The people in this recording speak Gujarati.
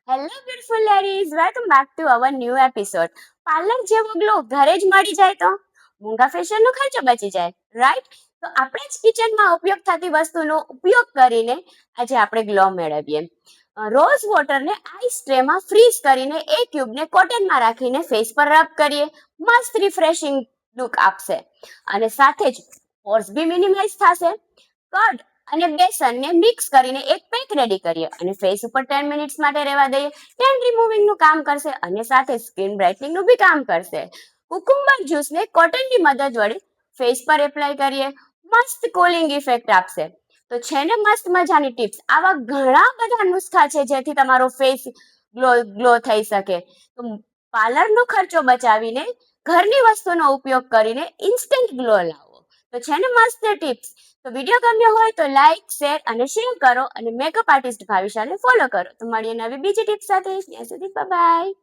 Hello beautiful ladies, welcome back to our new episode. Parlour જેવો ગ્લો ઘરે જ મળી જાય તો મોંઘા ફેશનનો ખર્ચો બચી જાય, રાઈટ? તો આપણે જ કિચનમાં ઉપયોગ થતી વસ્તુનો ઉપયોગ કરીને આજે આપણે ગ્લો મેળવીએ. રોઝ વોટરને આઈસ ટ્રેમાં ફ્રીઝ કરીને એ ક્યુબને કોટનમાં રાખીને ફેસ પર રબ કરીએ, મસ્ત રિફ્રેશિંગ લુક આપશે અને સાથે જ પોર્સ બી મિનિમાઇઝ થશે. કર્ડ અને બેસનને મિક્સ કરીને એક પેક રેડી કરીએ અને ફેસ ઉપર 10 મિનિટ્સ માટે રહેવા દઈએ. ટેન રિમૂવિંગનું કામ કરશે અને સાથે સ્કિન બ્રાઇટનિંગનું બી કામ કરશે. કુકુમ્બર જ્યુસને કોટનની મદદ વડે ફેસ પર એપ્લાય કરીએ, મસ્ત કુલિંગ ઇફેક્ટ આપશે. તો છે ને મસ્ત મજાની ટિપ્સ. આવા ઘણા બધા નુસ્ખા છે જેથી તમારો ફેસ ગ્લો થઈ શકે. તો પાર્લરનો ખર્ચો બચાવીને ઘરની વસ્તુનો ઉપયોગ કરીને ઇન્સ્ટન્ટ ગ્લો લાવો. તો છે ને મસ્ત ટિપ્સ. તો વિડીયો ગમ્યો હોય તો લાઈક, શેર અને શેર કરો અને મેકઅપ આર્ટિસ્ટ ભાવિશાને ફોલો કરો. તો મળીએ નવી બીજી ટિપ્સ સાથે. ત્યાં સુધી બાય બાય.